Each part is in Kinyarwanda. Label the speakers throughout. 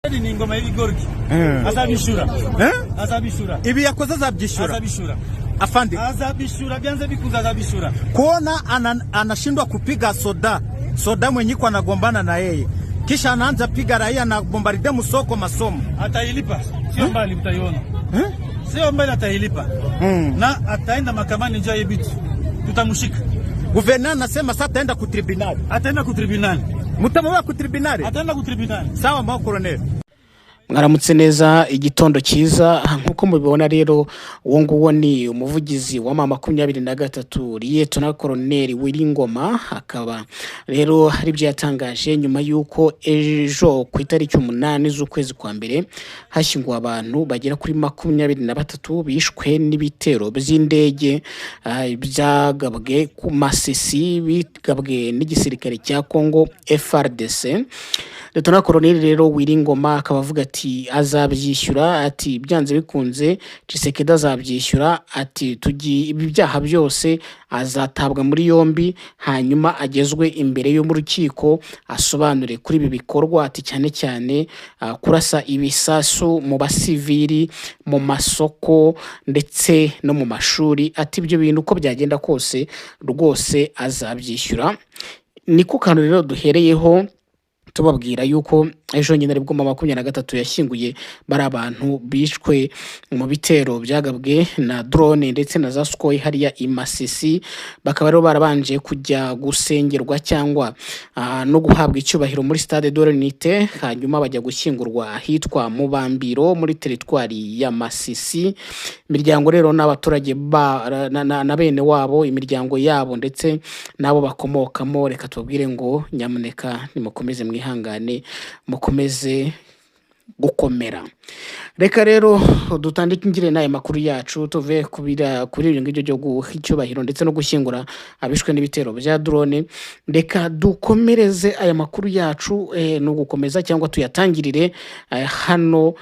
Speaker 1: ni ingoma y'ibigoryi azabishura azabishura
Speaker 2: ibi yakoze azabyishura
Speaker 1: azabishura
Speaker 2: afande
Speaker 1: azabishura byanze bikuza azabishura
Speaker 2: kuona anashindwa kupiga soda mwenye kwa anagombana na yeye kisha anaanza piga raia na bombarde musoko masomo
Speaker 1: atailipa sio mbali utaiona sio mbali atailipa na ataenda mahakamani njoo yebitu tutamshika
Speaker 2: guverneur anasema sasa ataenda ku tribunal mutamuwa ku tribunal
Speaker 1: ataenda ku tribunal
Speaker 2: sawa mwa colonel
Speaker 3: mwaramutse neza igitondo cyiza nkuko mubibona rero uwo nguwo ni umuvugizi wa mama 23 Liyetona Colonel Wiringoma akaba rero hari byo yatangaje nyuma yuko ejo ku itariki 8 z'ukwezi kwa mbere hashyingwa abantu bagera kuri 23 bishwe n'ibitero by'indege byagabwe ku Masisi bigabwe n'igisirikare cya Kongo FARDC. Liyetona Colonel rero Wiringoma akaba avuga ati azabyishyura ati byanze bikunze Tshisekedi azabyishyura ati tugi ibyaha byose azatabwa muri yombi hanyuma agezwe imbere yo mu rukiko asobanure kuri ibi bikorwa ati cyane cyane kurasa ibisasu mu basivili mu masoko ndetse no mu mashuri ati ibyo bintu uko byagenda kose rwose azabyishyura. Niko kantu rero duhereyeho tubabwira yuko ejo nyine aribwo mama 23 yashyinguye bari abantu bishwe mu bitero byagabwe na drone ndetse na za Sukhoi hariya imasisi bakaba rero barabanje kujya gusengerwa cyangwa no guhabwa icyubahiro muri Stade de l'Unité hanyuma bajya gushyingurwa ahitwa mu Bambiro muri teritwari ya Masisi. Imiryango rero n'abaturage na bene wabo imiryango yabo ndetse nabo bakomokamo reka tubabwire ngo nyamuneka nimukomeze mwihangane mukomeze gukomera. Reka rero dutandikingire naye makuru yacu tuve kuri ibyo ngibyo byo guha icyubahiro ndetse no gushyingura abishwe n'ibitero bya drone. Reka dukomereze aya makuru yacu no gukomeza cyangwa tuyatangirire hano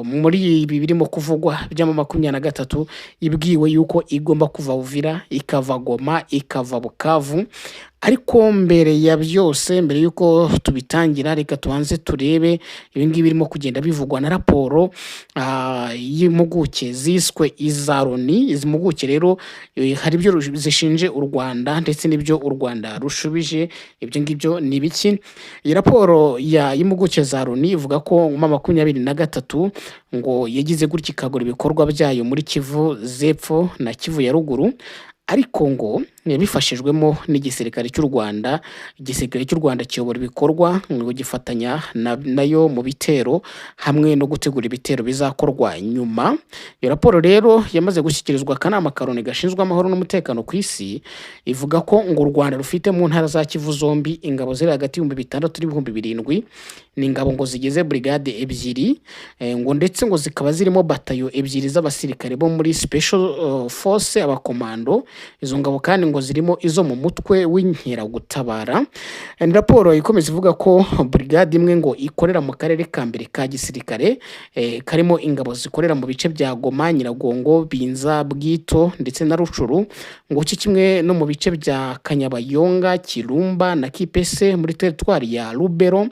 Speaker 3: muri ibi birimo kuvugwa by'ama 23 ibwiwe yuko igomba kuva Uvira ikava Goma ikava Bukavu. Ariko mbere ya byose mbere yuko tubitangira reka tubanze turebe ibingibi birimo kugenda bivugwa na raporo y'impuguke ziswe izaroni. Izi mpuguke rero hari ibyo zishinje u Rwanda ndetse n'ibyo u Rwanda rushubije. Ibyo ngibyo ni biki? Iyi raporo y'impuguke zaroni ivuga ko mama 23 ngo yagize gutya ikagura ibikorwa byayo muri Kivu zepfo na Kivu ya ruguru, ariko ngo yabifashijwemo n'igisirikare cy'u Rwanda. Igisirikare cy'u Rwanda kiyobora ibikorwa ngo gifatanya nayo mu bitero hamwe no gutegura ibitero bizakorwa nyuma. Iyo raporo rero yamaze gushyikirizwa akanama karoni gashinzwe amahoro n'umutekano ku isi ivuga ko ngo u Rwanda rufite mu ntara za Kivu zombi ingabo ziri hagati y'6,000-7,000 n'ingabo ngo zigeze brigade ebyiri ngo ndetse ngo zikaba zirimo batayo ebyiri z'abasirikare bo muri special force abakomando. Izo ngabo kandi ngo zirimo izo mu mutwe w'inkeragutabara. Raporo ikomeza ivuga ko brigade imwe ngo ikorera mu karere ka mbere ka gisirikare karimo ingabo zikorera mu bice bya Goma, Nyiragongo, Binza, Bwito ndetse na Rucuru, ngo kimwe no mu bice bya Kanyabayonga, Kirumba na Kipese muri teritwari ya Lubero.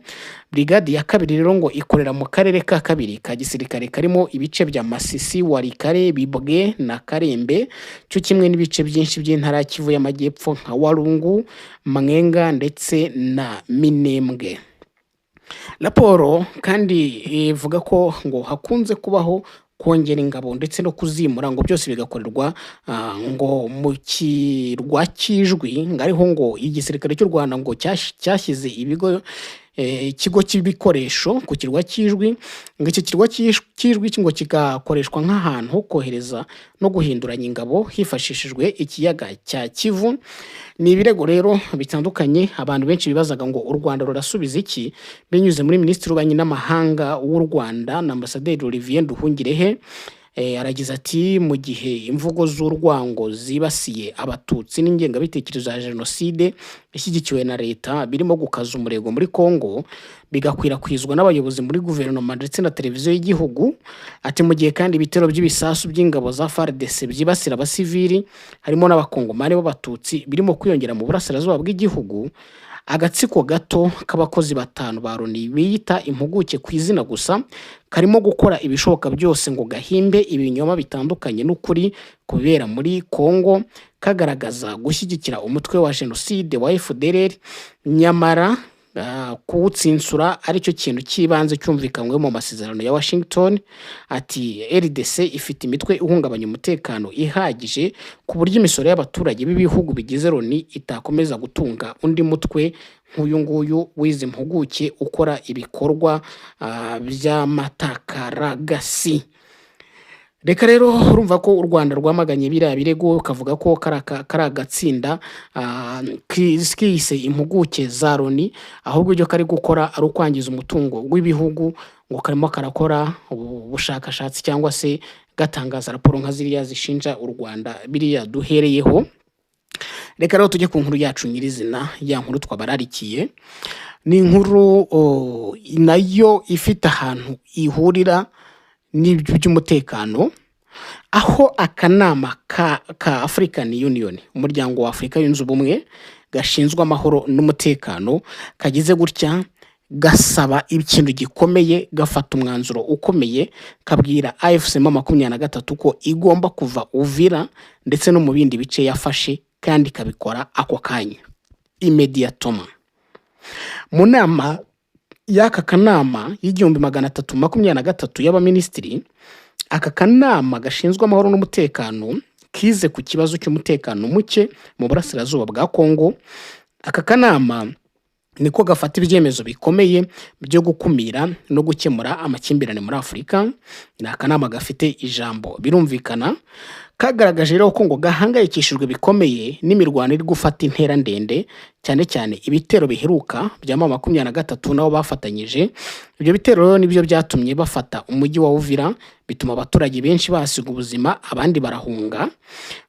Speaker 3: Brigade ya kabiri rero ngo ikorera mu karere ka kabiri ka gisirikare karimo ibice bya Masisi, Warikare, Bibwe na Karembe, cyo kimwe n'ibice byinshi by'intara Kivu y'Amajyepfo nka Walungu, Mwenga ndetse na Minembwe. Raporo kandi ivuga ko ngo hakunze kubaho kongera ingabo ndetse no kuzimura ngo byose bigakorerwa ngo mu kirwa cy'Ijwi ngariho ngo igisirikare cy'u Rwanda ngo cyashyize ikigo cy'ibikoresho ku kirwa cy'Ijwi. Ngo iki kirwa cy'Ijwi ngo kigakoreshwa nk'ahantu ho kohereza no guhinduranya ingabo hifashishijwe ikiyaga cya Kivu. Ni ibirego rero bitandukanye abantu benshi bibazaga ngo u Rwanda rurasubiza iki binyuze muri Minisitiri w'Ububanyi n'Amahanga w'u Rwanda na Ambasaderi Olivier Nduhungirehe. Aragize ati mu gihe imvugo z'urwango zibasiye abatutsi n'ingengabitekerezo ya jenoside ishyigikiwe na leta birimo gukaza umurego muri Kongo bigakwirakwizwa n'abayobozi muri guverinoma ndetse na televiziyo y'igihugu, ati mu gihe kandi ibitero by'ibisasu by'ingabo za FARDC byibasira abasivili harimo n'abakongomani b'abatutsi birimo kwiyongera mu burasirazuba bw'igihugu, agatsiko gato k'abakozi 5 ba Loni biyita impuguke ku izina gusa karimo gukora ibishoboka byose ngo gahimbe ibinyoma bitandukanye n'ukuri kubera muri Kongo, kagaragaza gushyigikira umutwe wa jenoside wa FDLR, nyamara kuwutsinsura aricyo kintu cy'ibanze cyumvikanywe mu masezerano ya Washington. Ati RDC ifite imitwe ihungabanya umutekano ihagije ku buryo imisoro y'abaturage b'ibihugu bigize Loni itakomeza gutunga undi mutwe nk'uyu nguyu w'izi mpuguke ukora ibikorwa by'amatakaragasi. Reka rero urumva ko u Rwanda rwamaganye biriya birego, kavuga ko karagatsinda kise impuguke za Loni, ahubwo ibyo kari gukora ari ukwangiza umutungo w'ibihugu, ngo karimo karakora ubushakashatsi cyangwa se gatangaza raporo nka ziriya zishinja u Rwanda biriya duhereyeho. Reka rero tujye ku nkuru yacu nyirizina, ya nkuru twabararikiye. Ni inkuru nayo ifite ahantu ihurira n'iby'umutekano, aho akanama ka African Union, umuryango wa Afrika yunze ubumwe gashinzwe amahoro n'umutekano, kagize gutya gasaba ikintu gikomeye, gafata umwanzuro ukomeye, kabwira AFC-M23 ko igomba kuva Uvira ndetse no mu bindi bice yafashe, kandi kabikora ako kanya immediately. Mu nama y'aka kanama y'1323 y'abaminisitiri, aka kanama gashinzwe amahoro n'umutekano kize ku kibazo cy'umutekano muke mu burasirazuba bwa Kongo. Aka kanama niko gafata ibyemezo bikomeye byo gukumira no gukemura amakimbirane muri Afurika. Ni akanama gafite ijambo, birumvikana. Kagaragaje rero ko ngo gahangayikishijwe bikomeye n'imirwano iri gufata intera ndende, cyane cyane ibitero biheruka bya 23 nabo bafatanyije. Ibyo bitero rero nibyo byatumye bafata umujyi wa Uvira, bituma abaturage benshi basiga ubuzima, abandi barahunga.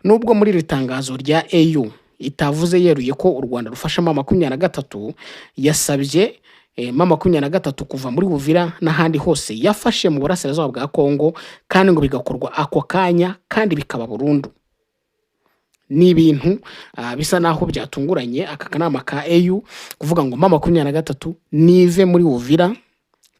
Speaker 3: Nubwo muri ritangazo rya AU itavuze yeruye ko u Rwanda rufasha 23, yasabye 23 kuva muri Uvira n'ahandi hose yafashe mu burasirazuba bwa Kongo, kandi ngo bigakorwa ako kanya kandi bikaba burundu. Ni ibintu bisa naho byatunguranye aka kanama ka AU kuvuga ngo 23 nive muri Uvira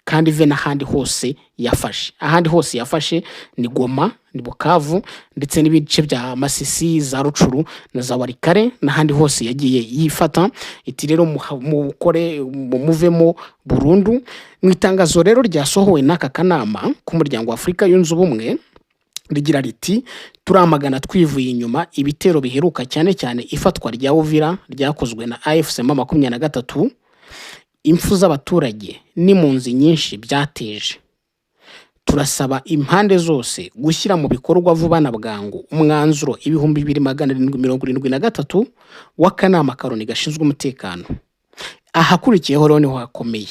Speaker 3: kandi ve n'ahandi hose yafashe. Ahandi hose yafashe ni Goma, ni Bukavu, ndetse n'ibice bya Masisi, za Rucuru na za Warikare, n'ahandi hose yagiye yifata. Iti rero mukore muvemo burundu. Mu itangazo rero ryasohowe n'aka kanama k'umuryango wa Afrika yunze ubumwe, rigira riti turamagana twivuye inyuma ibitero biheruka cyane cyane ifatwa rya Uvira ryakozwe na AFC-M23, impfu z'abaturage n'impunzi nyinshi byateje. Turasaba impande zose gushyira mu bikorwa vuba na bwangu umwanzuro 2773 w'akanama ka Loni gashinzwe umutekano. Ahakurikiyeho rero niho hakomeye,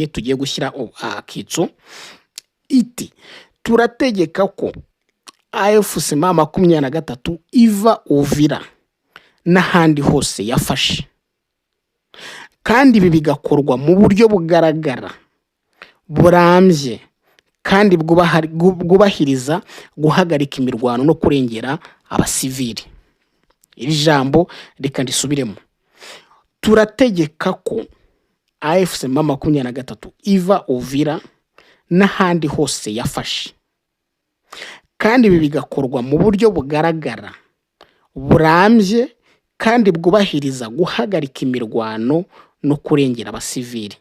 Speaker 3: tugiye gushyira akitso. Iti turategeka ko AFC-M23 iva Uvira n'ahandi hose yafashe, kandi ibi bigakorwa mu buryo bugaragara, burambye, kandi bwubahiriza guhagarika imirwano no kurengera abasivili. Iri jambo reka ndisubiremo. Turategeka ko AFC-M23 iva Uvira n'ahandi hose yafashe, kandi ibi bigakorwa mu buryo bugaragara, burambye, kandi bwubahiriza guhagarika imirwano no kurengera abasivili.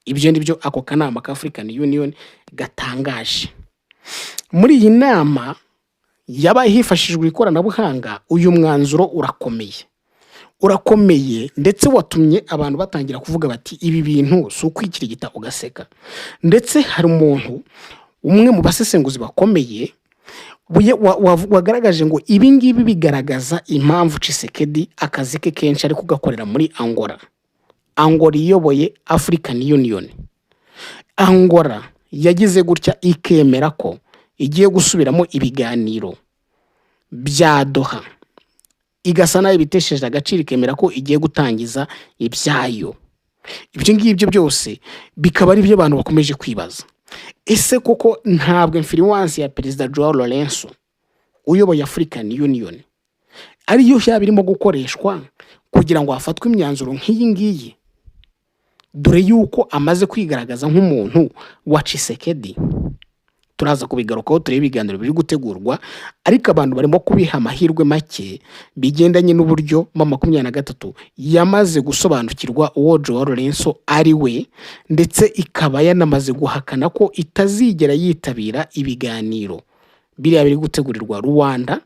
Speaker 3: Ibyo nibyo ako kanama ka African Union gatangaje. Muri iyi nama yabaye hifashishijwe ikoranabuhanga, uyu mwanzuro urakomeye, ndetse watumye abantu batangira kuvuga bati ibi bintu si ukwikirigita ugaseka. Ndetse hari umuntu umwe mu basesenguzi bakomeye wagaragaje ngo ibi ngibi bigaragaza impamvu Tshisekedi akazi ke kenshi ari kugakorera muri Angola. Angola iyoboye African Union. Angola yagize gutya ikemera ko igiye gusubiramo ibiganiro bya Doha, igasa nayo bitesheje agaciro, ikemera ko igiye gutangiza ibyayo. Ibyo ngibyo byose bikaba ari byo abantu bakomeje kwibaza. Ese koko ntabwo influence ya Perezida Joao Lourenço uyoboye African Union ariyo yabirimo gukoreshwa kugira ngo hafatwe imyanzuro nk'iyi ngiyi, dore yuko amaze kwigaragaza nk'umuntu wa Tshisekedi. Turaza kubigarukaho turebe ibiganiro biri gutegurwa, ariko abantu barimo kubiha amahirwe make bigendanye n'uburyo M23 yamaze gusobanukirwa uwo Joao Lourenço ari we, ndetse ikaba yanamaze guhakana ko itazigera yitabira ibiganiro biriya biri gutegurirwa Rwanda.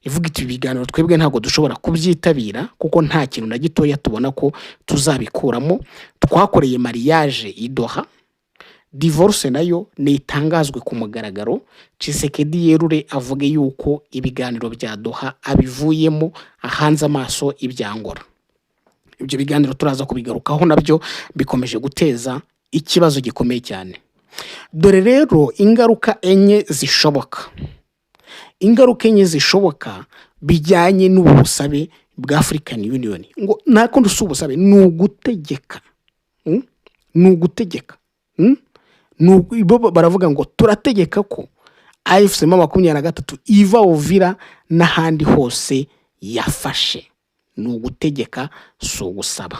Speaker 3: Ivuga iti ibiganiro twebwe ntabwo dushobora kubyitabira kuko nta kintu na gitoya tubona ko tuzabikuramo. Twakoreye mariage i Doha, divorce nayo nitangazwe ku mugaragaro, Tshisekedi yerure avuge yuko ibiganiro bya Doha abivuyemo, ahanze amaso ibyangora. Ibyo biganiro turaza kubigarukaho, nabyo bikomeje guteza ikibazo gikomeye cyane. Dore rero ingaruka enye zishoboka bijyanye n'ubusabe bwa African Union. Ngo nako ndusubusabe nugutegeka, bo baravuga ngo turategeka ko AFC M23 iva Uvira n'ahandi hose yafashe. Nugutegeka so gusaba.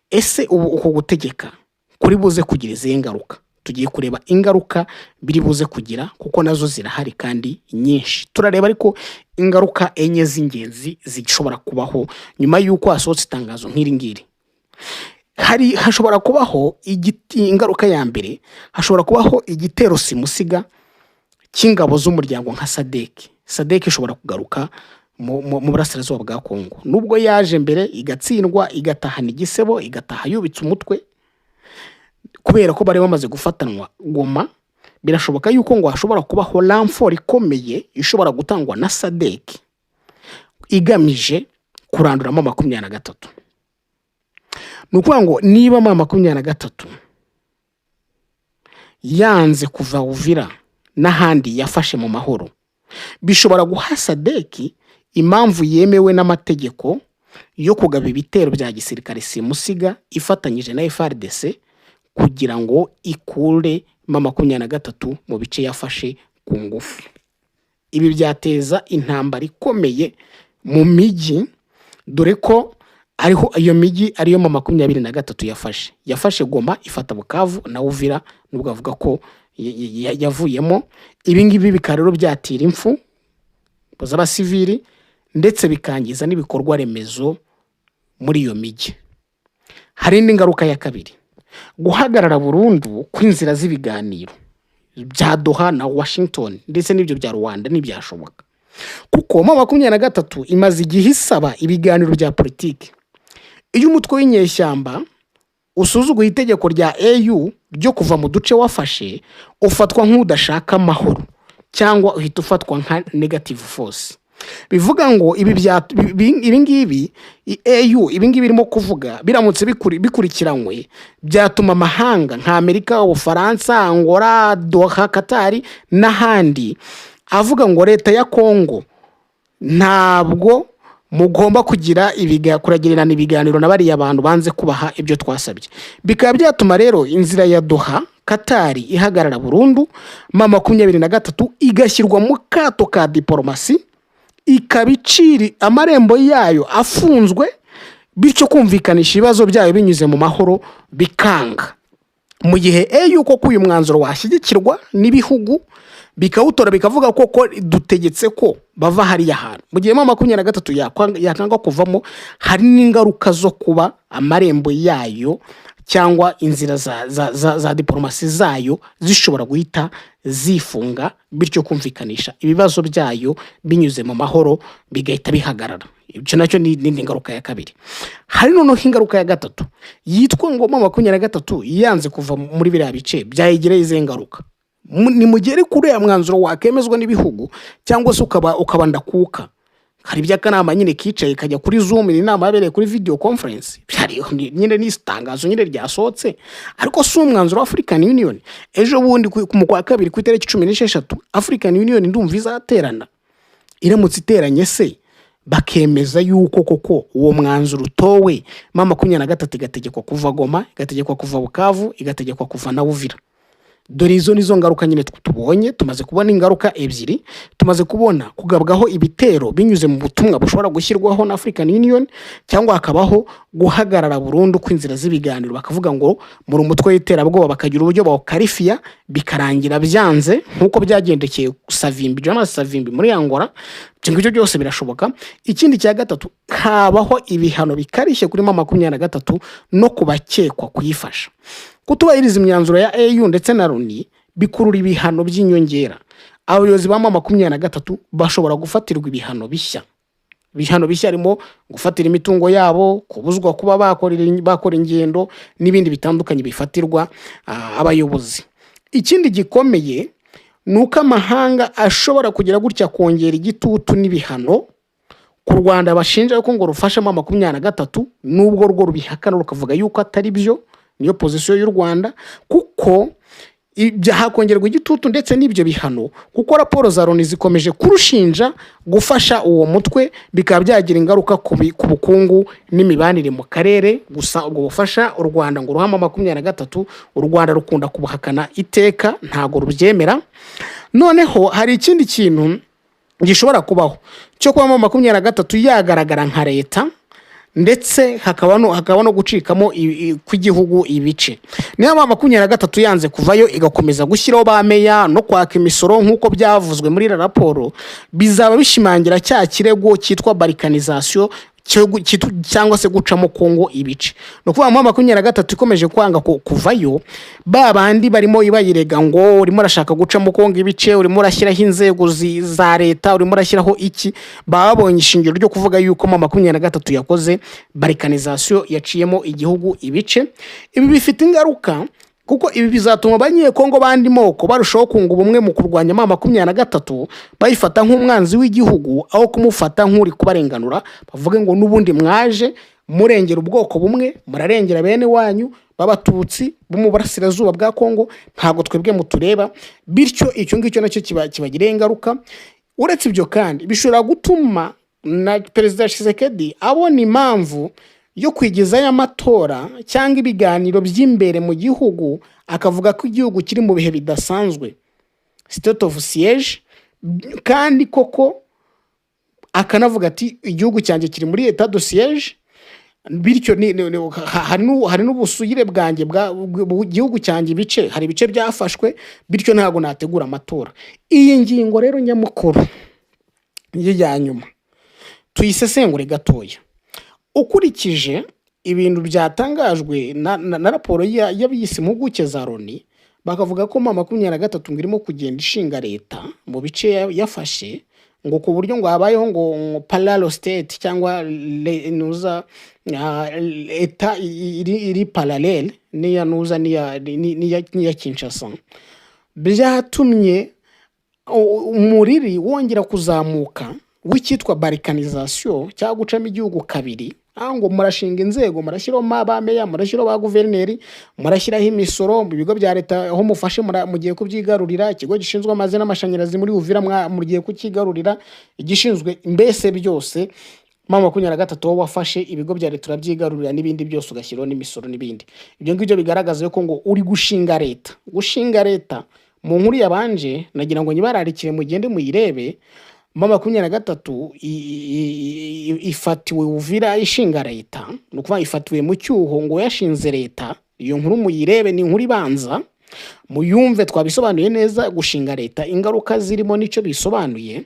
Speaker 3: Ese uko gutegeka kuri buze kugira izihe ngaruka? Tugiye kureba ingaruka biri buze kugira, kuko nazo zirahari kandi nyinshi. Turareba ariko ingaruka enye z'ingenzi zishobora kubaho nyuma yuko hasohotse itangazo nk'iri ngiri. Hashobora kubaho ingaruka ya mbere, hashobora kubaho igitero simusiga cy'ingabo z'umuryango nka SADC ishobora kugaruka mu burasirazuba bwa Kongo. Nubwo yaje mbere igatsindwa, igatahana igisebo, igataha yubitse umutwe, kubera ko bari bamaze gufatanwa Goma, birashoboka yuko ngo hashobora kubaho renfort ikomeye ishobora gutangwa na SADC igamije kuranduramo M23. Nukuvuga ngo niba M23 yanze kuva Uvira n'ahandi yafashe mu mahoro, bishobora guha SADC impamvu yemewe n'amategeko yo kugaba ibitero bya gisirikare simusiga ifatanyije na FARDC kugira ngo ikure M23 mu bice yafashe ku ngufu. Ibi byateza intambara ikomeye mu miji, dore ko ariho iyo miji ariyo M23 yafashe Goma, ifata Bukavu na Uvira, nubwo avuga ko yavuyemo. Ibi ngibi bikarero byatira impfu z'abasivili ndetse bikangiza n'ibikorwa remezo muri iyo miji. Hari indi ngaruka ya kabiri, guhagarara burundu kw'inzira z'ibiganiro bya Doha na Washington ndetse n'ibyo bya Rwanda n'ibyashoboka, kuko M23 imaze igihe isaba ibiganiro bya politiki. Iyo umutwe w'inyeshyamba usuzuguye itegeko rya EU ryo kuva mu duce wafashe, ufatwa nk'udashaka amahoro cyangwa uhita ufatwa nka negative force. Bivuga ngo ibi ngibi EU irimo kuvuga biramutse bikurikiranywe, byatuma amahanga nka Amerika, Ubufaransa, Angola, Doha, Qatar n'ahandi avuga ngo leta ya Kongo ntabwo mugomba kuragirana ibiganiro na bariya abantu banze kubaha ibyo twasabye. Bikaba byatuma rero inzira ya Doha Qatar ihagarara burundu, M23 igashyirwa mu kato ka diplomasi, ikabiciri amarembo yayo afunzwe, bityo kumvikanisha ibibazo byayo binyuze mu mahoro bikanga. Mu gihe yuko uyu mwanzuro washyigikirwa n'ibihugu bikawutora bikavuga ko dutegetse ko bava hariya hantu, mu gihe M23 yakanga kuvamo, hari n'ingaruka zo kuba amarembo yayo cyangwa inzira za diplomasi zayo zishobora guhita zifunga, bityo kumvikanisha ibibazo byayo binyuze mu mahoro bigahita bihagarara. Ibyo nacyo ni ingaruka ya kabiri. Hari noneho ingaruka ya gatatu yitwa ngo M23 yanze kuva muri biriya bice, byayigereye izo ngaruka. Ni mugere kuri ya mwanzuro wakemezwa n'ibihugu, cyangwa se ukabanda kuka. Hari by'akanama nyine kicaye kajya kuri Zoom, ni inama yabereye kuri video conference, nyine n'istangazo nyine ryasohotse, ariko si umwanzuro wa African Union. Ejo bundi mu kwa kabiri ku itariki 16 African Union ndumva izaterana. Iramutse iteranye se bakemeza yuko koko uwo mwanzuro utowe, M23 igategekwa kuva Goma, igategekwa kuva Bukavu, igategekwa kuva na Uvira. dore izo nizo ngaruka nyine tubonye. Tumaze kubona ingaruka ebyiri, tumaze kubona kugabwaho ibitero binyuze mu butumwa bushobora gushyirwaho na African Union, cyangwa hakabaho guhagarara burundu kw'inzira z'ibiganiro, bakavuga ngo muri umutwe w'iterabwoba, bakagira uburyo bawukarifiya bikarangira byanze, nk'uko byagendekeye Savimbi, Jonas Savimbi muri Angola. Ibyo byose birashoboka. Ikindi cya gatatu, habaho ibihano bikarishye kuri M23 no kubakekwa kuyifasha. Kutubahiriza imyanzuro ya AU ndetse na Loni bikurura ibihano by'inyongera. Abayobozi ba M23 bashobora gufatirwa ibihano bishya. Ibihano bishya harimo gufatira imitungo yabo, kubuzwa kuba bakora ingendo n'ibindi bitandukanye bifatirwa abayobozi. Ikindi gikomeye nuko amahanga ashobora kugira gutya kongera igitutu n'ibihano ku Rwanda bashinja ko ngo rufasha M23, nubwo rwo rubihakana rukavuga yuko atari byo. Niyo position y'u Rwanda, kuko hakongerwa igitutu ndetse n'ibyo bihano, kuko raporo za Loni zikomeje kurushinja gufasha uwo mutwe, bikaba byagira ingaruka ku bukungu n'imibanire mu karere. Gusa ubwo bufasha u Rwanda ngo ruhama M23, u Rwanda rukunda kubuhakana iteka, ntago rubyemera. Noneho hari ikindi kintu gishobora kubaho cyo kuba M23 yagaragara nka leta, ndetse hakaba no gucikamo kw'igihugu ibice. Niyo M23 yanze kuvayo igakomeza gushyiraho ba meya no kwaka imisoro nk'uko byavuzwe muri raporo, bizaba bishimangira cya kirego cyitwa balkanization cyangwa se gucamo Kongo ibice. No kuvuga M23 ikomeje kwanga kuvayo, babandi barimo ibayirega ngo urimo rashaka gucamo Kongo ibice, urimo rashyiraho inzego za leta, urimo rashyiraho iki, babonye ishingiro ryo kuvuga yuko M23 yakoze balkanization, yaciyemo igihugu ibice. Ibi bifite ingaruka, kuko ibi bizatuma abanyekongo bandi moko barushaho kunga ubumwe mu kurwanya M23, bayifata nk'umwanzi w'igihugu aho kumufata nk'uri kubarenganura. Bavuge ngo n'ubundi mwaje murengera ubwoko bumwe, murarengera bene wanyu b'abatutsi bo mu burasirazuba bwa Kongo, ntago twebwe mutureba. Bityo icyo ngicyo nacyo kibagireye ingaruka. Uretse ibyo kandi bishobora gutuma na Perezida Tshisekedi abona impamvu yo kwigizayo amatora cyangwa ibiganiro by'imbere mu gihugu, akavuga ko igihugu kiri mu bihe bidasanzwe, state of siege, kandi koko akanavuga ati igihugu cyanjye kiri muri etat de siege. Bityo hari n'ubusugire bwanjye bwa gihugu cyanjye ibice, hari ibice byafashwe, bityo ntago nategura amatora. Iyi ngingo rero nyamukuru y'anyuma tuyisesengure gatoya. Ukurikije ibintu byatangajwe na raporo y'abiyisi impuguke za Loni, bakavuga ko M23 ngirimo kugenda ishinga leta mu bice yafashe, ngo ku buryo ngo habayeho ngo parallel state cyangwa eta iri parallel niya Kinshasa. Byatumye umuriri wongera kuzamuka w'icyitwa balkanization, cyangwa gucamo igihugu kabiri. Ngo murashinga inzego, murashyiraho mabameya, murashyiraho ba guverineri, murashyiraho imisoro mu bigo bya leta, aho mufashe mugiye kubyigarurira. Ikigo gishinzwe amazi n'amashanyarazi muri Uvira mugiye kukigarurira, igishinzwe mbese byose M23 wafashe ibigo bya leta urabyigarurira, n'ibindi byose ugashyiraho n'imisoro n'ibindi. Ibyo ngibyo bigaragaza ko ngo uri gushinga leta. Gushinga leta mu nkuru yabanje nagira ngo nyibararikire mugende muyirebe. M23 ifatiwe Uvira ishinga leta, no kuva ifatiwe mu cyuho ngo yashinze leta. Iyo nkuru muyirebe, ni inkuru ibanza, muyumve twabisobanuye neza gushinga leta, ingaruka zirimo nico bisobanuye.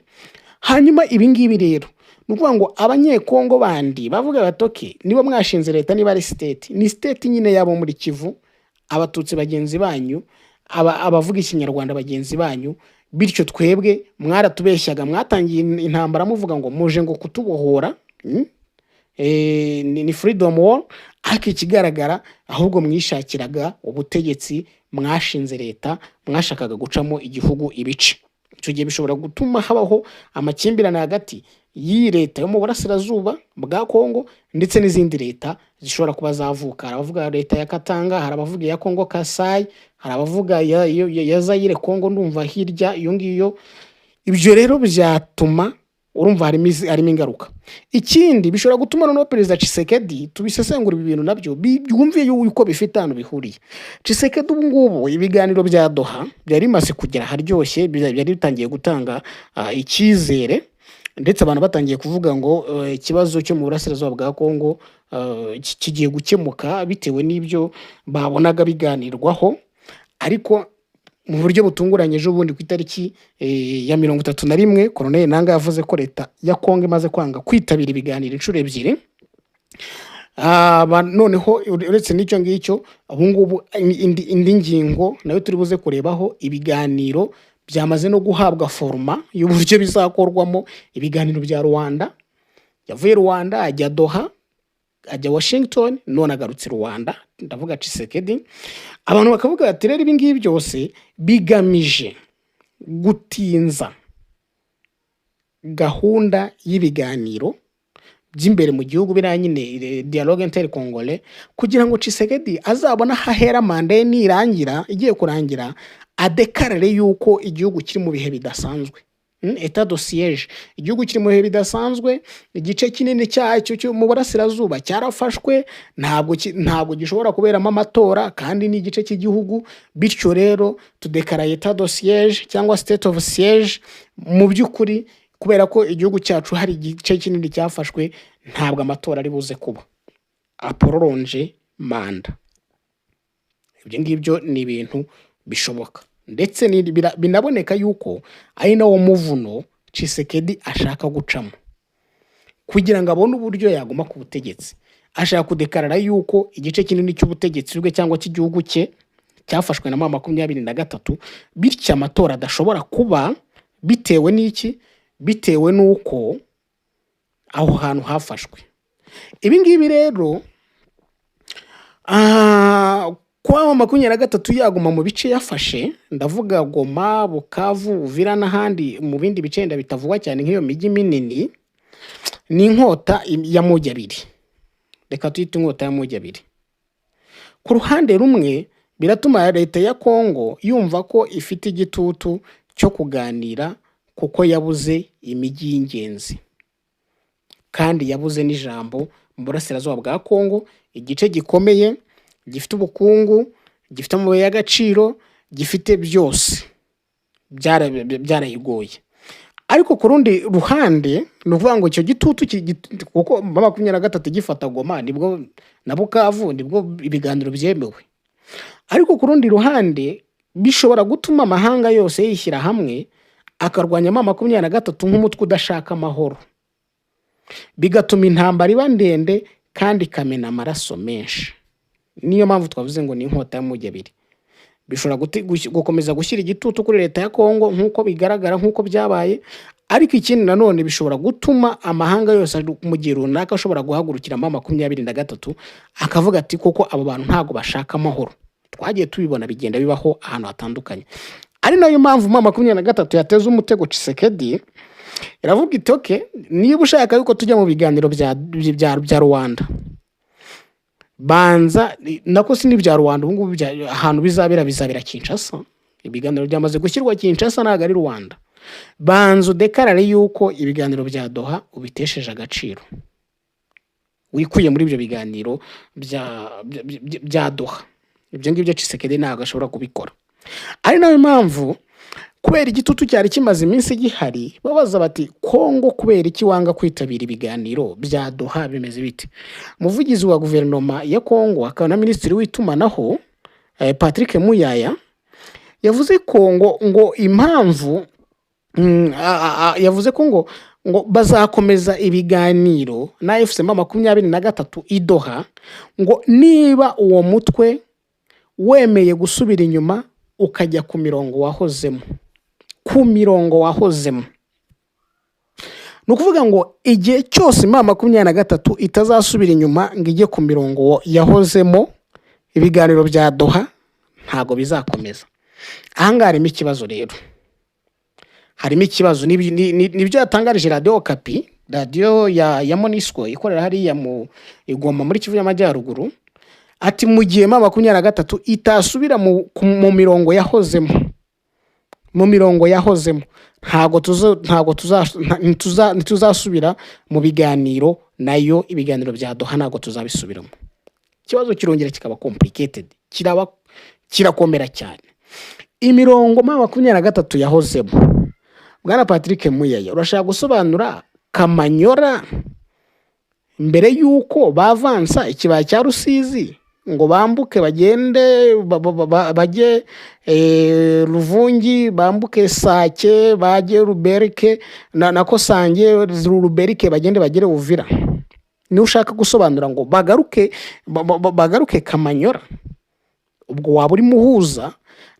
Speaker 3: Hanyuma ibi ngibi rero nukuvuga ngo abanyekongo bandi bavuga batoke nibo mwashinze leta, niba ari state, ni state nyine yabo muri Kivu, abatutsi bagenzi banyu, abavuga ikinyarwanda bagenzi banyu. Bityo twebwe mwaratubeshyaga, mwatangiye intambara muvuga ngo muje ngo kutubohora, ni freedom war, ariko ikigaragara ahubwo mwishakiraga ubutegetsi, mwashinze leta, mwashakaga gucamo igihugu ibice. Icyo gihe bishobora gutuma habaho amakimbirane hagati y'iyi leta yo mu burasirazuba bwa Kongo ndetse n'izindi leta zishobora kuba zavuka. Hari abavuga leta ya Katanga, hari abavuga ya Kongo Kasai, hari abavuga ya Zaire Kongo ndumva hirya iyo ngiyo. Ibyo rero byatuma urumva harimo ingaruka. Ikindi bishobora gutuma noneho Perezida Tshisekedi, tubisesengura ibi bintu nabyo byumviye yuko bifite ahantu bihuriye. Tshisekedi ubu ngubu ibiganiro bya Doha byari bimaze kugera haryoshye, byari bitangiye gutanga icyizere, ndetse abantu batangiye kuvuga ngo ikibazo cyo mu burasirazuba bwa Kongo kigiye gukemuka bitewe n'ibyo babonaga biganirwaho. Ariko mu buryo butunguranye ejo bundi ku itariki ya 31 Colonel Nanga yavuze ko leta ya Kongo imaze kwanga kwitabira ibiganiro inshuro ebyiri. Noneho uretse n'icyo ngicyo, ubu ngubu indi ngingo nayo turi buze kurebaho, ibiganiro byamaze no guhabwa forma y'uburyo bizakorwamo. Ibiganiro bya Rwanda, yavuye Rwanda ajya Doha, ajya Washington, none agarutse Rwanda, ndavuga Tshisekedi. Abantu bakavuga ati rero ibi ngibi byose bigamije gutinza gahunda y'ibiganiro by'imbere mu gihugu biriya nyine dialogue intercongolais, kugira ngo Tshisekedi azabona hahera manda ye nirangira, igiye kurangira, adekarare yuko igihugu kiri mu bihe bidasanzwe, etat de siège. Igihugu kiri mu bihe bidasanzwe, igice kinini cyacyo cyo mu burasirazuba cyarafashwe, ntabwo gishobora kuberamo amatora, kandi ni igice cy'igihugu. Bityo rero tudekaraye etat de siège cyangwa state of siège. Mu by'ukuri kubera ko igihugu cyacu hari igice kinini cyafashwe, ntabwo amatora ari buze kuba, apororonje manda. Ibyo ngibyo ni ibintu bishoboka, ndetse binaboneka yuko ari nawo muvuno Tshisekedi ashaka gucamo kugira ngo abone uburyo yaguma ku butegetsi. Ashaka kudekarara yuko igice kinini cy'ubutegetsi bwe cyangwa cy'igihugu cye cyafashwe na 23, bityo amatora adashobora kuba. Bitewe n'iki? Bitewe n'uko aho hantu hafashwe. Ibi ngibi rero kwa 23 yaguma mu bice yafashe, ndavuga Goma, Bukavu, Uvira n'ahandi mu bindi bice bitavugwa cyane nk'iyo mijyi minini, ni inkota ya moja abiri. Reka tuyite inkota ya moja abiri. Ku ruhande rumwe biratuma leta ya Kongo yumva ko ifite igitutu cyo kuganira, kuko yabuze imijyi y'ingenzi kandi yabuze n'ijambo mu burasirazuba bwa Kongo, igice gikomeye, gifite ubukungu, gifite amabuye y'agaciro, gifite byose, byarayigoye. Ariko ku rundi ruhande ni ukuvuga ngo icyo gitutu kuko 23 gifata Goma nibwo na Bukavu nibwo ibiganiro byemewe. Ariko ku rundi ruhande bishobora gutuma amahanga yose yishyira hamwe akarwanya 23 nk'umutwe udashaka amahoro, bigatuma intambara iba ndende kandi kamena amaraso menshi. Niyo mpamvu twavuze ngo ni inkota ya moja abiri. Bishobora gukomeza gushyira igitutu kuri leta ya Kongo nk'uko bigaragara, nk'uko byabaye. Ariko ikindi nanone bishobora gutuma amahanga yose mu gihe runaka ashobora guhagurukira 23 akavuga ati koko abo bantu ntago bashaka amahoro. Twagiye tubibona bigenda bibaho ahantu hatandukanye. Ari nayo mpamvu 23 yateza umutego Tshisekedi, iravuga itoke niba ushaka yuko tujya mu biganiro bya Rwanda, banza nako si n'ibya Rwanda, ubu ngubu ahantu bizabera Kinshasa. Ibiganiro byamaze gushyirwa Kinshasa, ntago ari Rwanda. Banza udekarare yuko ibiganiro bya Doha ubitesheje agaciro, wikuye muri ibyo biganiro bya Doha. Ibyo ngibyo Tshisekedi ntago ashobora kubikora. Ari nayo mpamvu kubera igitutu cyari kimaze iminsi gihari, babaza bati Kongo kubera iki wanga kwitabira ibiganiro bya Doha, bimeze bite? Umuvugizi wa guverinoma ya Kongo akaba na minisitiri w'itumanaho Patrick Muyaya yavuze ko ngo impamvu yavuze ko ngo bazakomeza ibiganiro na FC23 i Doha, ngo niba uwo mutwe wemeye gusubira inyuma ukajya ku mirongo wahozemo. Ni ukuvuga ngo igihe cyose 23 itazasubira inyuma ngo ijye ku mirongo yahozemo, ibiganiro bya Doha ntago bizakomeza. Ahangaha harimo ikibazo rero, harimo ikibazo. Nibyo yatangarije Radio Okapi, radio ya Monisco ikorera hariya mu Igoma muri Kivu y'Amajyaruguru, ati mu gihe 23 itasubira mu mirongo yahozemo, mu mirongo yahozemo ntago tuzasubira mu biganiro nayo. Ibiganiro bya Doha ntago tuzabisubiramo. Ikibazo kirongera kikaba complicated, kirakomera cyane. Imirongo 23 yahozemo, Bwana Patrick Muyaya, urashaka gusobanura Kamanyora mbere yuko bavansa ikibaya cya Rusizi ngo bambuke bagende bajye Ruvungi, bambuke Sake, bajye Ruberike nako Sange, Ruberike bagende bagere Uvira? Ni ushaka gusobanura ngo bagaruke Kamanyora? Ubwo waba uri muhuza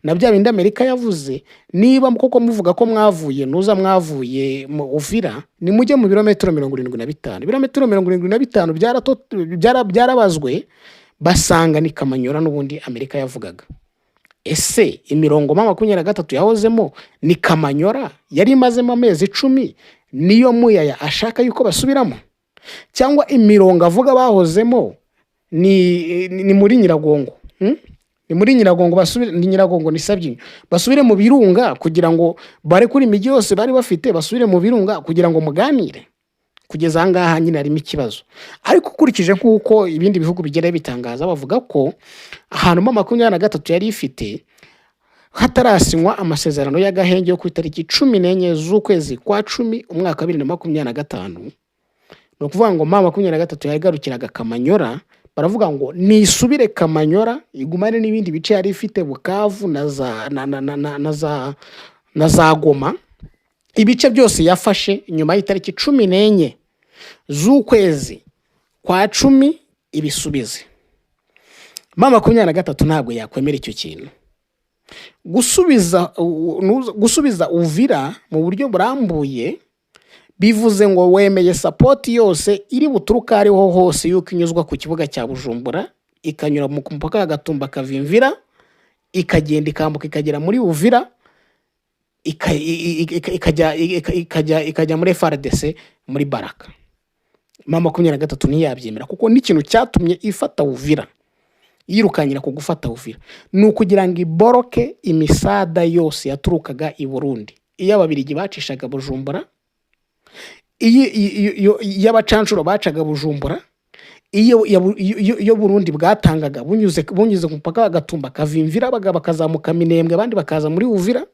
Speaker 3: na bya bindi Amerika yavuze, niba koko muvuga ko mwavuye mu Uvira, ni mujye mu birometero 75. Ibirometero 75 byarabazwe basanga ni Kamanyora n'ubundi Amerika yavugaga. Ese imirongo 23 yahozemo ni Kamanyora yari imazemo amezi 10 niyo Muyaya ashaka yuko basubiramo? Cyangwa imirongo avuga bahozemo ni muri Nyiragongo? Ni muri Nyiragongo basubire, ni Nyiragongo ni Sabyinyo basubire mu Birunga kugira ngo bare kuri imijyi yose bari bafite, basubire mu Birunga kugira ngo muganire? Kugeza ahangaha nyine harimo ikibazo. Ariko ukurikije nk'uko ibindi bihugu bigera bitangaza, bavuga ko ahantu 23 yari ifite hatarasinywa amasezerano y'agahenge yo ku itariki 14 z'ukwezi kwa 10 umwaka 2025. No kuvuga ngo 23 yagarukiraga Kamanyora, baravuga ngo nisubire Kamanyora igumane n'ibindi bice yari ifite Bukavu na za Goma. Ibice byose yafashe nyuma y'itariki 14 z'ukwezi kwa 10 ibisubize. 23 ntabwo yakwemera icyo kintu. Gusubiza Uvira mu buryo burambuye bivuze ngo wemeye support yose iri buturuka ariho hose yuko inyuzwa ku kibuga cya Bujumbura, ikanyura mu mpaka y'Agatumba Kavimvira, ikagenda ikambuka ikagera muri Uvira, ikajya muri FARDC muri Baraka. 23 ntiyabyemera kuko n'ikintu cyatumye ifata Uvira, yirukanyira ku gufata Uvira, ni ukugira ngo iboroke imisada yose yaturukaga i Burundi. Iyo ababirigi bacishaga Bujumbura, y'abacancuro bacaga Bujumbura, iyo Burundi bwatangaga bunyuze ku mpaka y'Agatumba Kavimvira bakazamuka Minembwe, abandi bakaza muri Uvira.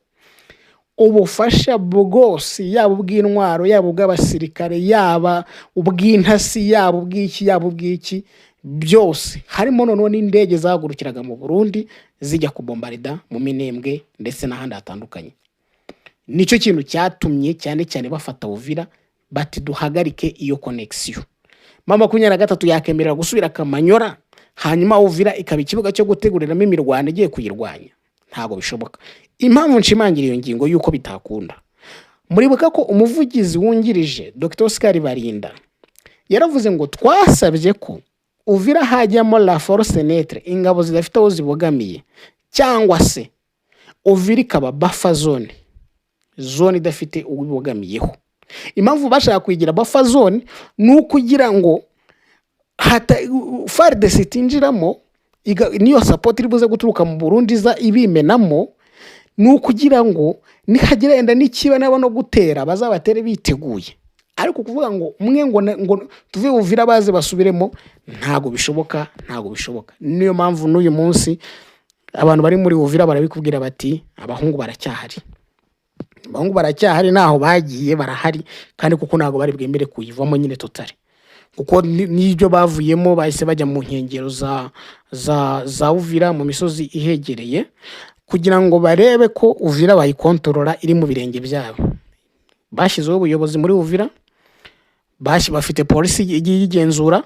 Speaker 3: Ubufasha bwose, yaba ubw'intwaro, yaba ubw'abasirikare, yaba ubw'intasi, yaba ubw'iki byose, harimo none n'indege zahagurukiraga mu Burundi zijya kubombarida mu Minembwe ndetse n'ahandi hatandukanye. Nicyo kintu cyatumye cyane bafata Uvira, bati duhagarike iyo connection. 23 yakemerera gusubira Kamanyora, hanyuma Uvira ikaba ikibuga cyo guteguriramo imirwano igiye kuyirwanya? Ntago bishoboka. Impamvu nshimangira iyo ngingo yuko bitakunda, muribuka ko umuvugizi wungirije Dr. Oscar Barinda yaravuze ngo twasabye ko Uvira hajyamo la force neutre, ingabo zidafite aho zibogamiye, cyangwa se Uvira ikaba buffer zone idafite ubogamiyeho. Impamvu bashaka kuyigira buffer zone ni ukugira ngo FARDC itinjiramo, niyo support iri buze guturuka mu Burundi za ibimenamo, ni ukugira ngo nihagira enda n'ikiba nabo no gutera bazabatere biteguye. Ariko kuvuga ngo umwe ngo tuve Uvira baze basubiremo, ntago bishoboka. Niyo mpamvu n'uyu munsi abantu bari muri Uvira barabikubwira bati abahungu baracyahari, naho bagiye barahari, kandi kuko ntago bari bwemere kuyivamo nyine totari, kuko n'ibyo bavuyemo bahise bajya mu nkengero za Uvira mu misozi ihegereye kugira ngo barebe ko Uvira bayikontorora iri mu birenge byabo. Bashyizeho ubuyobozi muri Uvira, bafite polisi y'igenzura,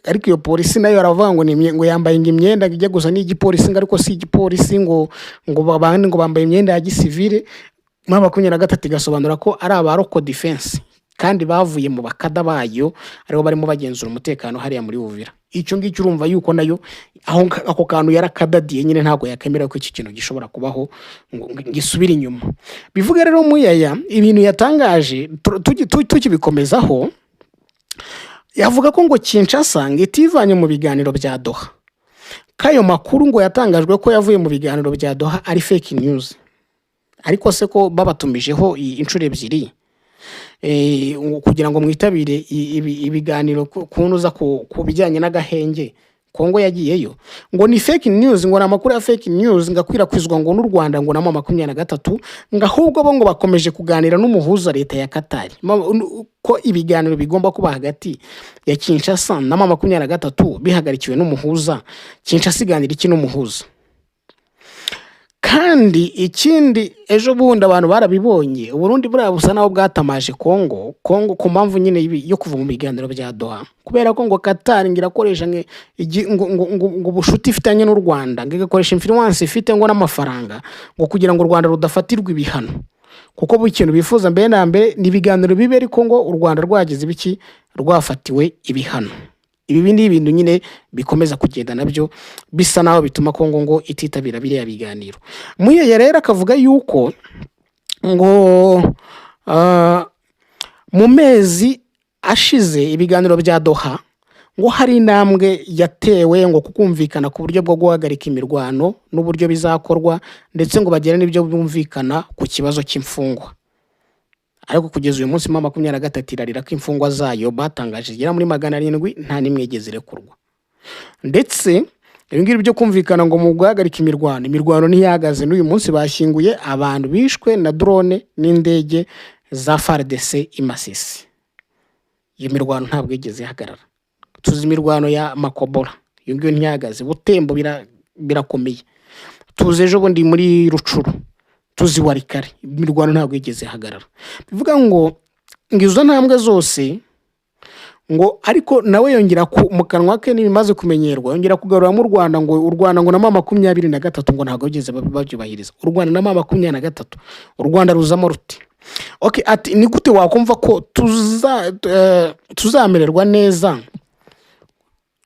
Speaker 3: ariko iyo polisi nayo aravuga ngo yambaye imyenda ijya gusa n'igipolisi, ariko si igipolisi, ngo bambaye imyenda ya gisivile. 23 igasobanura ko ari abaroko defense, kandi bavuye mu bakada bayo aribo barimo bagenzura umutekano hariya muri Uvira. Icyo ngicyo urumva yuko nayo ako kantu yarakadadiye nyine, ntago yakemera ko iki kintu gishobora kubaho ngo gisubire inyuma. Bivuga rero Muyaya ibintu yatangaje, tukibikomezaho, yavuga ko ngo Kinshasa itivanye mu biganiro bya Doha. Kayo makuru ngo yatangajwe ko yavuye mu biganiro bya Doha ari fake news. ariko se ko babatumijeho inshuro ebyiri kugira ngo mwitabire ibiganiro kunuza ku bijyanye n'agahenge, Kongo yagiyeyo ngo ni fake news, ngo namakuru ya fake news ngakwirakwizwa ngo n'u Rwanda ngo namo 23, ngahubwo bo ngo bakomeje kuganira n'umuhuza leta ya Qatar ko ibiganiro bigomba kuba hagati ya Kinshasa na 23 bihagarikiwe n'umuhuza. Kinshasa iganira iki n'umuhuza? Kandi ikindi ejo bundi abantu barabibonye, Burundi buriya busa naho bwatamaje Kongo ku mpamvu nyine yo kuva mu biganiro bya Doha, kubera ko ngo Qatar ngirakoresha ngo bushuti ifitanye n'u Rwanda, ngakoresha influence ifite ngo n'amafaranga ngo kugira ngo u Rwanda rudafatirwa ibihano, kuko bu ikintu bifuza mbere na mbere ni ibiganiro bibe ariko ngo u Rwanda rwagize ibiki rwafatiwe ibihano. Ibi bindi ibintu nyine bikomeza kugenda nabyo bisa naho bituma Kongo ngo ititabira biriya biganiro. Muyeye rero akavuga yuko ngo mu mezi ashize ibiganiro bya Doha ngo hari intambwe yatewe ngo kukumvikana ku buryo bwo guhagarika imirwano n'uburyo bizakorwa, ndetse ngo bagere n'ibyo bumvikana ku kibazo cy'imfungwa. Ariko kugeza uyu munsi 23 irarira ko imfungwa zayo batangaje zigera muri 700 nta nimwe yigeze rekurwa. Ndetse ibingibi byo kumvikana ngo mu guhagarika imirwano ntiyagaze, n'uyu munsi bashyinguye abantu bishwe na drone n'indege za FARDC imasisi. Iyo mirwano ntabwo yigeze ihagarara. Tuzi imirwano ya Makobora iyo ngiyo ntiyagaze, Butembo birakomeye. Tuzi ejo bundi muri Rucuru, tuzi Warikare, imirwano ntabwo yigeze ihagarara. Bivuga ngo ngizo ntambwe zose ngo ariko nawe yongera mu kanwa ke nibimaze kumenyerwa, yongera kugarura mu Rwanda ngo u Rwanda ngo na 23 ngo ntabwo yigeze babyubahiriza. U Rwanda na 23 u Rwanda ruzamo ruti. Okay, ati ni gute wakumva ko tuzamererwa neza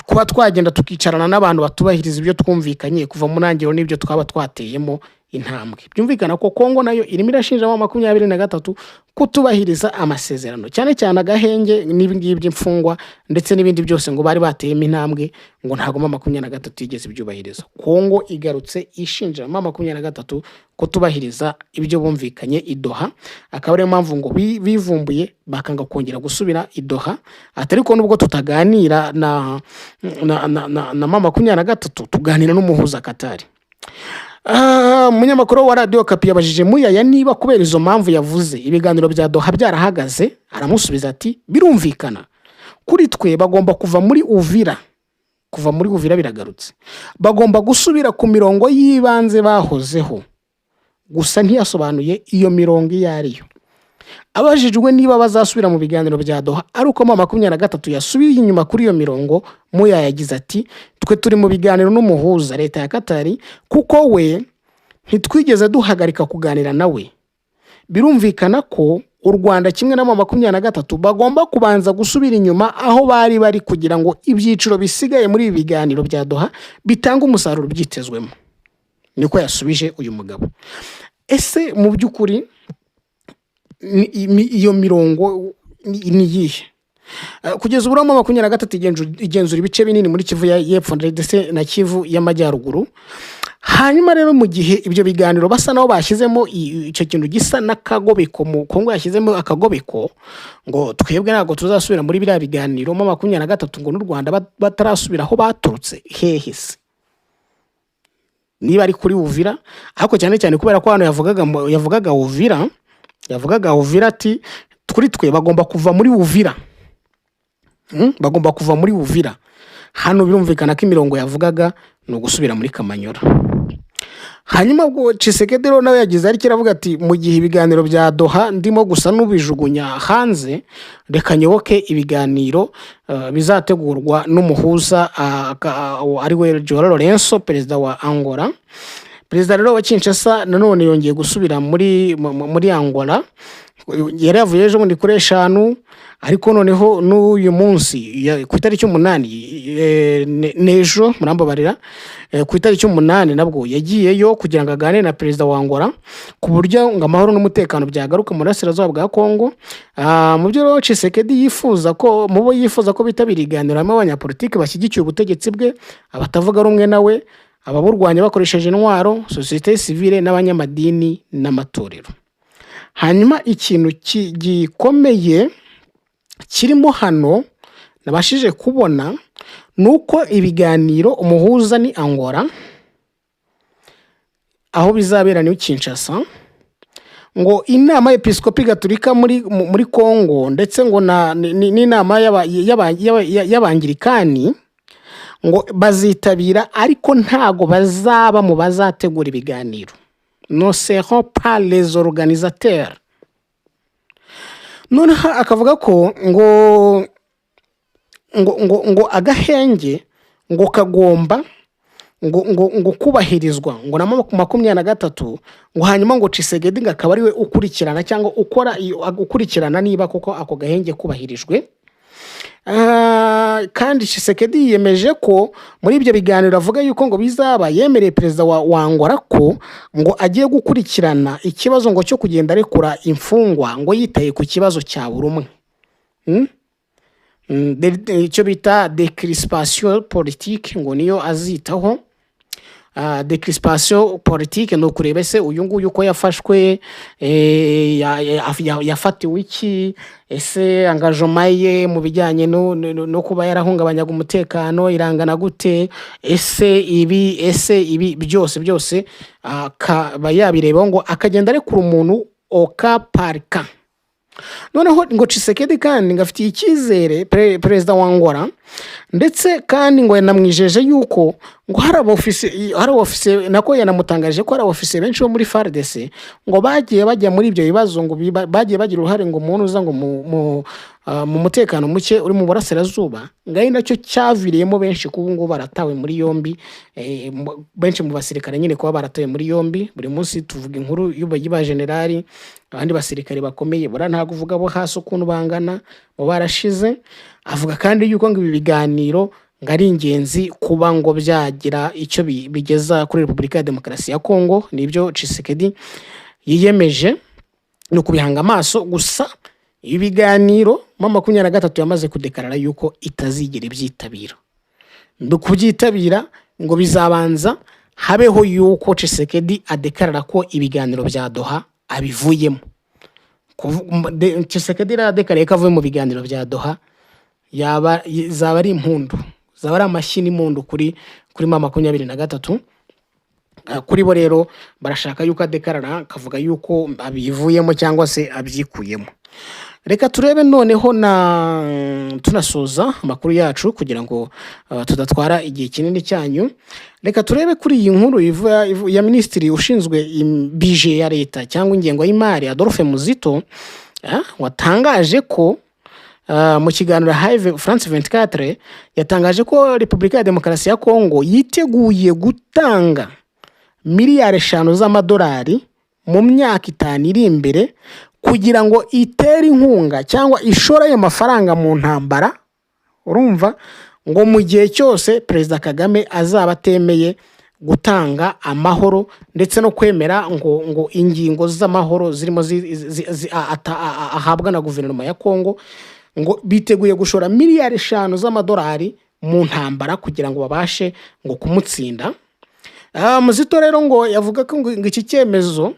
Speaker 3: kuba twagenda tukicarana n'abantu batubahiriza ibyo twumvikanye kuva mu ntangiriro n'ibyo twaba twateyemo intambwe? Byumvikana ko Kongo nayo irimo irashinja 23 kutubahiriza amasezerano, cyane cyane agahenge n'ibingibi by'imfungwa ndetse n'ibindi byose ngo bari bateyemo intambwe ngo ntago 23 yigeze byubahiriza. Kongo igarutse ishinja 23 kutubahiriza ibyo bumvikanye i Doha, akaba ariyo mpamvu ngo bivumbuye bakanga kongera gusubira i Doha. Atari ko nubwo tutaganira na 23 tuganira n'umuhuza Qatar. Munyamakuru wa Radio Okapi yabajije Muyaya niba kubera izo mpamvu yavuze ibiganiro bya Doha byarahagaze, aramusubiza ati birumvikana kuri twe bagomba kuva muri Uvira biragarutse, bagomba gusubira ku mirongo yibanze bahozeho. Gusa ntiyasobanuye iyo mirongo yariyo. Abajijwe niba bazasubira mu biganiro bya Doha aruko 23 yasubiye inyuma kuri iyo mirongo, Muyaya yagize ati twe turi mu biganiro n'umuhuza leta ya Qatar kuko we ntitwigeze duhagarika kuganira nawe. Birumvikana ko u Rwanda kimwe na 23 bagomba kubanza gusubira inyuma aho bari kugira ngo ibyiciro bisigaye muri ibi biganiro bya Doha bitanga umusaruro byitezwemo. Niko yasubije uyu mugabo. Ese mu by'ukuri iyo mirongo ni yihe? Kugeza ubu 23 igenzura ibice binini muri Kivu y'Epfo ndetse na Kivu y'Amajyaruguru. Hanyuma rero mu gihe ibyo biganiro basa naho bashyizemo icyo kintu gisa n'akagobeko, mu Kongo yashyizemo akagobeko ngo twebwe ntabwo tuzasubira muri biriya biganiro 23 ngo n'u Rwanda batarasubira aho baturutse hehise. Niba ari kuri Uvira, ariko cyane cyane kubera ko hano yavugaga Uvira ati kuri twe bagomba kuva muri Uvira. Bagomba kuva muri Uvira. Hano birumvikana ko imirongo yavugaga no gusubira muri Kamanyora. Hanyuma ubwo Tshisekedi rero nawe yagize ari kiravuga ati mu gihe ibiganiro bya Doha ndimo gusa n'ubijugunya hanze, reka nyoboke ibiganiro bizategurwa n'umuhuza ari we Joao Lourenço, perezida wa Angola. Perezida rero wa Kinshasa nanone yongeye gusubira muri Angola. Yari yavuye ejo muri kuri 5, ariko noneho n'uyu munsi ku itariki 8 nejo murambabarira ku itariki 8 nabwo yagiyeyo kugira ngo aganire na perezida wa Angola ku buryo ngo amahoro n'umutekano byagaruka mu burasirazuba bwa Kongo. Mu byo rero Tshisekedi yifuza ko bitabira iganiro n'abanyapolitiki bashyigikiye ubutegetsi bwe, abatavuga rumwe nawe, ababurwanya bakoresheje intwaro, sosiyete sivile n'abanyamadini n'amatorero. Hanyuma ikintu gikomeye kirimo hano nabashije kubona nuko ibiganiro umuhuza ni Angola, aho bizabera ni Kinshasa, ngo inama y'Episkopi Gatolika muri Kongo ndetse ngo n'inama y'Abangirikani ngo bazitabira, ariko ntago bazaba mu bazategura ibiganiro. No seront pas les organisateurs. Noneho akavuga ko ngo agahenge ngo kagomba ngo kubahirizwa ngo na 23, ngo hanyuma ngo Tshisekedi ngakaba ariwe ukurikirana cyangwa ukurikirana niba koko ako gahenge kubahirijwe. Kandi Tshisekedi yiyemeje ko muri ibyo biganiro avuga yuko ngo bizaba, yemereye perezida wa Angola ko ngo agiye gukurikirana ikibazo ngo cyo kugenda arekura imfungwa, ngo yitaye ku kibazo cya buri umwe. Icyo bita decrispation politique ngo niyo azitaho. Decrispation politique no kureba se uyu nguyu uko yafashwe, yafatiwe iki, ese engagement ye mu bijyanye no kuba yarahungabanyaga umutekano irangana gute, ese ibi byose bayabireba ngo akagenda arekura umuntu okaparika. Noneho ngo Tshisekedi kandi ngafitiye icyizere perezida wa Angola, ndetse kandi ngo yanamwijeje yuko ngo hari abofisiye nako yanamutangaje ko hari abofisiye benshi bo muri FARDC ngo bagiye bajya muri ibyo bibazo, ngo bagiye bagira uruhare ngo umuntu uza ngo mu mutekano muke uri mu burasirazuba, ngaho nacyo cyaviriyemo benshi kuba ngo baratawe muri yombi. Benshi mu basirikare nyine kuba baratawe muri yombi. Buri munsi tuvuga inkuru y'uba generali, abandi basirikare bakomeye bora ntago uvuga bo hasi ukuntu bangana bo barashize. Avuga kandi yuko ngo ibi biganiro ngari ingenzi kuba ngo byagira icyo bigeza kuri Repubulika ya Demokarasi ya Kongo. Nibyo Tshisekedi yiyemeje no kubihanga amaso. Gusa ibiganiro 23 yamaze kudekarara yuko itazigera ibyitabira. Ndo kubyitabira ngo bizabanza habeho yuko Tshisekedi adekarara ko ibiganiro bya Doha abivuyemo. Tshisekedi radekaraye ko avuye mu biganiro bya Doha, zaba ari impundu, zaba ari amashyi n'impundu kuri 23. Kuri bo rero barashaka yuko adekarara kavuga yuko abivuyemo cyangwa se abyikuyemo. Reka turebe noneho tunasoza amakuru yacu kugira ngo tudatwara igihe kinini cyanyu. Reka turebe kuri iyi nkuru ya Minisitiri ushinzwe budget ya leta cyangwa ingengo y'imari Adolphe Muzito, watangaje ko mu kiganiro Hive France 24 yatangaje ko Repubulika ya Demokarasi ya Kongo yiteguye gutanga miliyari 5 z'amadolari mu myaka 5 iri imbere kugira ngo itere inkunga cyangwa ishora ayo mafaranga mu ntambara. Urumva ngo mu gihe cyose Perezida Kagame azaba atemeye gutanga amahoro ndetse no kwemera ngo ingingo z'amahoro zirimo ahabwa na guverinoma ya Kongo, ngo biteguye gushora miliyari 5 z'amadolari mu ntambara kugira ngo babashe ngo kumutsinda. Muzito rero ngo yavuga ko ngo iki cyemezo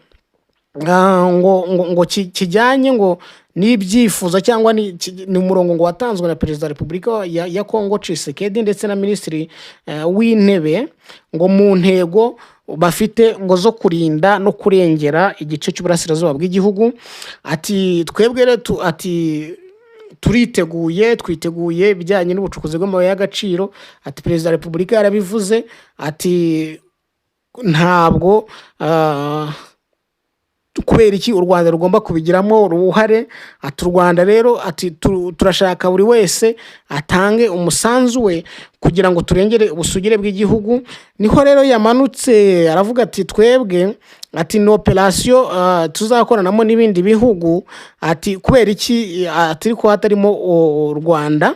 Speaker 3: ngo kijyanye ngo n'ibyifuzo cyangwa ni umurongo ngo watanzwe na Perezida wa Repubulika ya Kongo Tshisekedi ndetse na Minisitiri w'Intebe, ngo mu ntego bafite ngo zo kurinda no kurengera igice cy'uburasirazuba bw'igihugu. Ati twebwe rero twiteguye bijyanye n'ubucukuzi bw'amabuye y'agaciro. Ati Perezida wa Repubulika yarabivuze, ati ntabwo kubera iki u Rwanda rugomba kubigiramo uruhare. Ati u Rwanda rero ati turashaka buri wese atange umusanzu we kugira ngo turengere ubusugire bw'igihugu. Niho rero yamanutse aravuga ati twebwe ati no operation tuzakoranamo n'ibindi bihugu. Ati kubera iki atari ko hatarimo u Rwanda.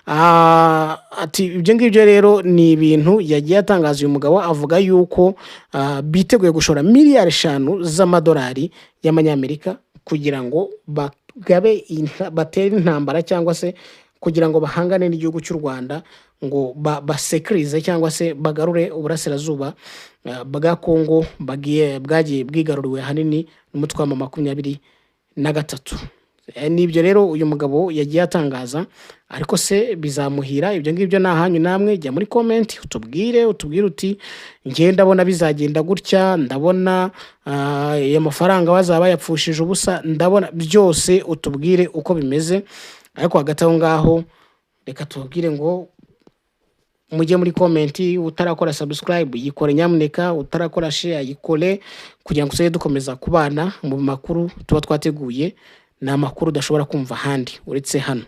Speaker 3: Ati ibyo ngibyo rero ni ibintu yagiye atangaza uyu mugabo, avuga yuko biteguye gushora miliyari 5 z'amadolari y'amanyamerika kugira ngo batere intambara cyangwa se kugira ngo bahangane n'igihugu cy'u Rwanda ngo basekirize cyangwa se bagarure uburasirazuba bwa Kongo bwagiye bwigaruriwe hanini n'umutwe wa 23. Nibyo rero uyu mugabo yagiye atangaza, ariko se bizamuhira ibyo ngibyo nahanyu namwe jya muri comment utubwire uti ngiye ndabona bizagenda gutya, ndabona amafaranga bazaba yapfushije ubusa, ndabona byose utubwire uko bimeze. Ariko hagati aho ngaho reka tubwire ngo mujye muri comment, utarakora subscribe yikore nyamuneka, utarakora share yikore, kugira ngo dukomeza kubana mu makuru tuba twateguye, na makuru udashobora kumva handi uretse hano,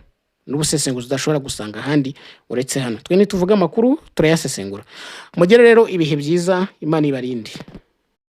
Speaker 3: n'ubusesenguzi udashobora gusanga handi uretse hano. Twe nituvuga amakuru turayasesengura. Mugere rero ibihe byiza, Imana ibarinde.